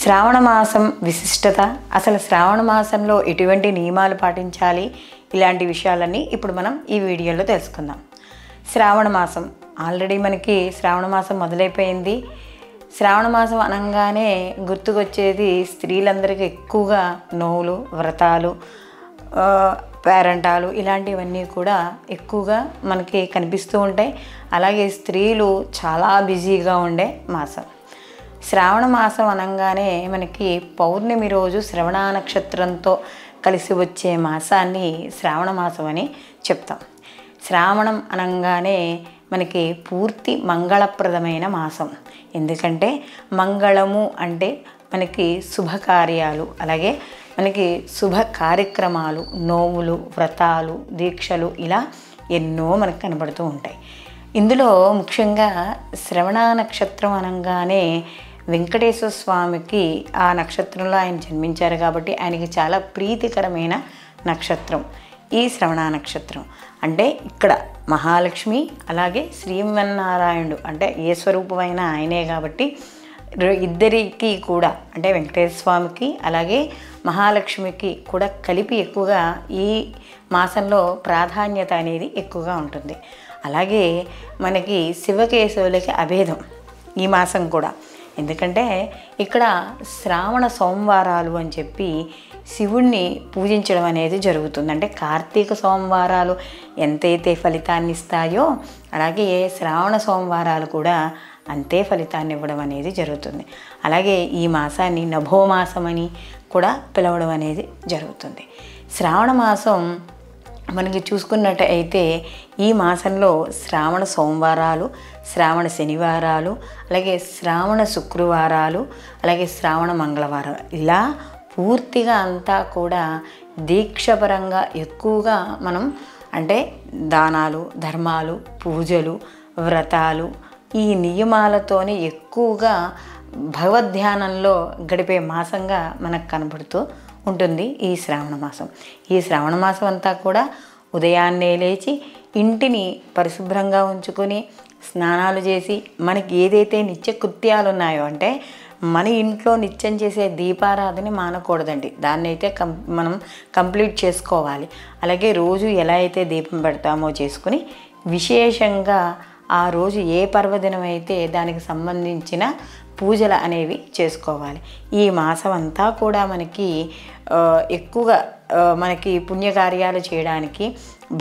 శ్రావణ మాసం విశిష్టత, అసలు శ్రావణ మాసంలో ఎటువంటి నియమాలు పాటించాలి, ఇలాంటి విషయాలన్నీ ఇప్పుడు మనం ఈ వీడియోలో తెలుసుకుందాం. శ్రావణ మాసం ఆల్రెడీ మనకి శ్రావణ మాసం మొదలైపోయింది. శ్రావణ మాసం అనగానే గుర్తుకొచ్చేది స్త్రీలందరికీ ఎక్కువగా నోవులు, వ్రతాలు, పేరంటాలు ఇలాంటివన్నీ కూడా ఎక్కువగా మనకి కనిపిస్తూ ఉంటాయి. అలాగే స్త్రీలు చాలా బిజీగా ఉండే మాసం శ్రావణ మాసం అనగానే మనకి పౌర్ణమి రోజు శ్రవణ నక్షత్రంతో కలిసి వచ్చే మాసాన్ని శ్రావణ మాసం అని చెప్తాం. శ్రావణం అనగానే మనకి పూర్తి మంగళప్రదమైన మాసం. ఎందుకంటే మంగళము అంటే మనకి శుభకార్యాలు, అలాగే మనకి శుభ కార్యక్రమాలు, నోములు, వ్రతాలు, దీక్షలు ఇలా ఎన్నో మనకు కనబడుతూ ఉంటాయి. ఇందులో ముఖ్యంగా శ్రవణ నక్షత్రం అనగానే వెంకటేశ్వర స్వామికి ఆ నక్షత్రంలో ఆయన జన్మించారు కాబట్టి ఆయనకి చాలా ప్రీతికరమైన నక్షత్రం ఈ శ్రవణ నక్షత్రం. అంటే ఇక్కడ మహాలక్ష్మి అలాగే శ్రీమన్నారాయణుడు అంటే ఏ స్వరూపమైన ఆయనే కాబట్టి ఇద్దరికి కూడా అంటే వెంకటేశ్వర స్వామికి అలాగే మహాలక్ష్మికి కూడా కలిపి ఎక్కువగా ఈ మాసంలో ప్రాధాన్యత అనేది ఎక్కువగా ఉంటుంది. అలాగే మనకి శివకేశవులకి అభేదం ఈ మాసం కూడా. ఎందుకంటే ఇక్కడ శ్రావణ సోమవారాలు అని చెప్పి శివుణ్ణి పూజించడం అనేది జరుగుతుంది. అంటే కార్తీక సోమవారాలు ఎంతైతే ఫలితాన్ని ఇస్తాయో అలాగే శ్రావణ సోమవారాలు కూడా అంతే ఫలితాన్ని ఇవ్వడం అనేది జరుగుతుంది. అలాగే ఈ మాసాన్ని నభోమాసం అని కూడా పిలవడం అనేది జరుగుతుంది. శ్రావణ మాసం మనకి చూసుకున్నట్టయితే ఈ మాసంలో శ్రావణ సోమవారాలు, శ్రావణ శనివారాలు, అలాగే శ్రావణ శుక్రవారాలు, అలాగే శ్రావణ మంగళవారాలు ఇలా పూర్తిగా అంతా కూడా దీక్షపరంగా ఎక్కువగా మనం అంటే దానాలు, ధర్మాలు, పూజలు, వ్రతాలు ఈ నియమాలతోనే ఎక్కువగా భగవద్ధ్యానంలో గడిపే మాసంగా మనకు కనబడుతూ ఉంటుంది ఈ శ్రావణ మాసం. ఈ శ్రావణ మాసం అంతా కూడా ఉదయాన్నే లేచి ఇంటిని పరిశుభ్రంగా ఉంచుకొని స్నానాలు చేసి మనకి ఏదైతే నిత్య కృత్యాలు ఉన్నాయో అంటే మన ఇంట్లో నిత్యం చేసే దీపారాధన మానకూడదండి. దాన్ని అయితే మనం కంప్లీట్ చేసుకోవాలి. అలాగే రోజు ఎలా అయితే దీపం పెడతామో చేసుకుని విశేషంగా ఆ రోజు ఏ పర్వదినం అయితే దానికి సంబంధించిన పూజలు అనేవి చేసుకోవాలి. ఈ మాసం అంతా కూడా మనకి ఎక్కువగా మనకి పుణ్యకార్యాలు చేయడానికి,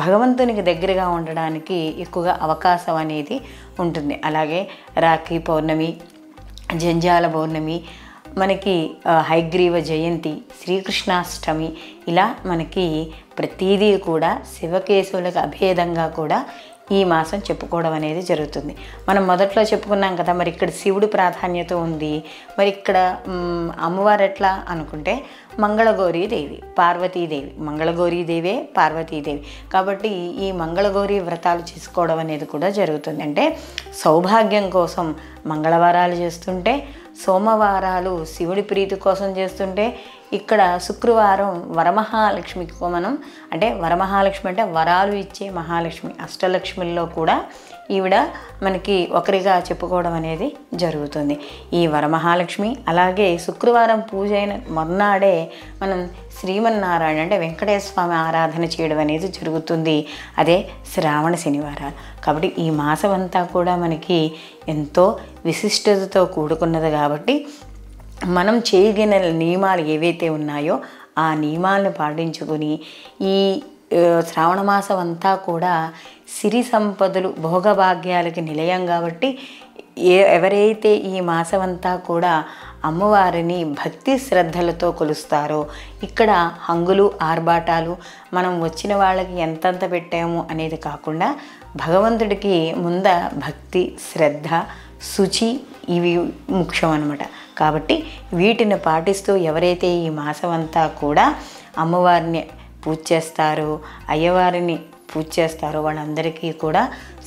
భగవంతునికి దగ్గరగా ఉండడానికి ఎక్కువగా అవకాశం అనేది ఉంటుంది. అలాగే రాఖీ పౌర్ణమి, జంజాల పౌర్ణమి, మనకి హయగ్రీవ జయంతి, శ్రీకృష్ణాష్టమి ఇలా మనకి ప్రతిదీ కూడా శివకేశవులకు అభేదంగా కూడా ఈ మాసం చెప్పుకోవడం అనేది జరుగుతుంది. మనం మొదట్లో చెప్పుకున్నాం కదా, మరి ఇక్కడ శివుడి ప్రాధాన్యత ఉంది, మరి ఇక్కడ అమ్మవారు ఎట్లా అనుకుంటే మంగళగౌరీదేవి, పార్వతీదేవి, మంగళగౌరీదేవే పార్వతీదేవి కాబట్టి ఈ మంగళగౌరీ వ్రతాలు చేసుకోవడం అనేది కూడా జరుగుతుంది. అంటే సౌభాగ్యం కోసం మంగళవారాలు చేస్తుంటే, సోమవారాలు శివుడి ప్రీతి కోసం చేస్తుంటే, ఇక్కడ శుక్రవారం వరమహాలక్ష్మికి మనం అంటే వరమహాలక్ష్మి అంటే వరాలు ఇచ్చే మహాలక్ష్మి, అష్టలక్ష్మిల్లో కూడా ఈవిడ మనకి ఒకరిగా చెప్పుకోవడం అనేది జరుగుతుంది. ఈ వరమహాలక్ష్మి అలాగే శుక్రవారం పూజ అయిన మర్నాడే మనం శ్రీమన్నారాయణ అంటే వెంకటేశ్వర స్వామి ఆరాధన చేయడం అనేది జరుగుతుంది. అదే శ్రావణ శనివారాలు. కాబట్టి ఈ మాసం అంతా కూడా మనకి ఎంతో విశిష్టతతో కూడుకున్నది. కాబట్టి మనం చేయగిన నియమాలు ఏవైతే ఉన్నాయో ఆ నియమాలను పాటించుకొని ఈ శ్రావణ మాసం అంతా కూడా సిరి సంపదలు, భోగభాగ్యాలకి నిలయం. కాబట్టి ఎవరైతే ఈ మాసం అంతా కూడా అమ్మవారిని భక్తి శ్రద్ధలతో కొలుస్తారో ఇక్కడ హంగులు, ఆర్భాటాలు మనం వచ్చిన వాళ్ళకి ఎంతంత పెట్టాము అనేది కాకుండా భగవంతుడికి ముంద భక్తి, శ్రద్ధ, శుచి ఇవి ముఖ్యం అన్నమాట. కాబట్టి వీటిని పాటిస్తూ ఎవరైతే ఈ మాసం అంతా కూడా అమ్మవారిని పూజ చేస్తారో, అయ్యవారిని పూజ చేస్తారో వాళ్ళందరికీ కూడా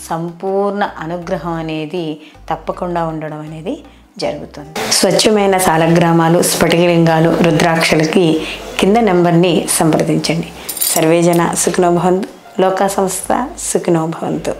సంపూర్ణ అనుగ్రహం అనేది తప్పకుండా ఉండడం అనేది జరుగుతుంది. స్వచ్ఛమైన సాలగ్రామాలు, స్ఫటికలింగాలు, రుద్రాక్షలకి కింద నెంబర్ని సంప్రదించండి. సర్వేజన సుఖినో భవంతు. లోకా సంస్థ సుఖినో భవంతు.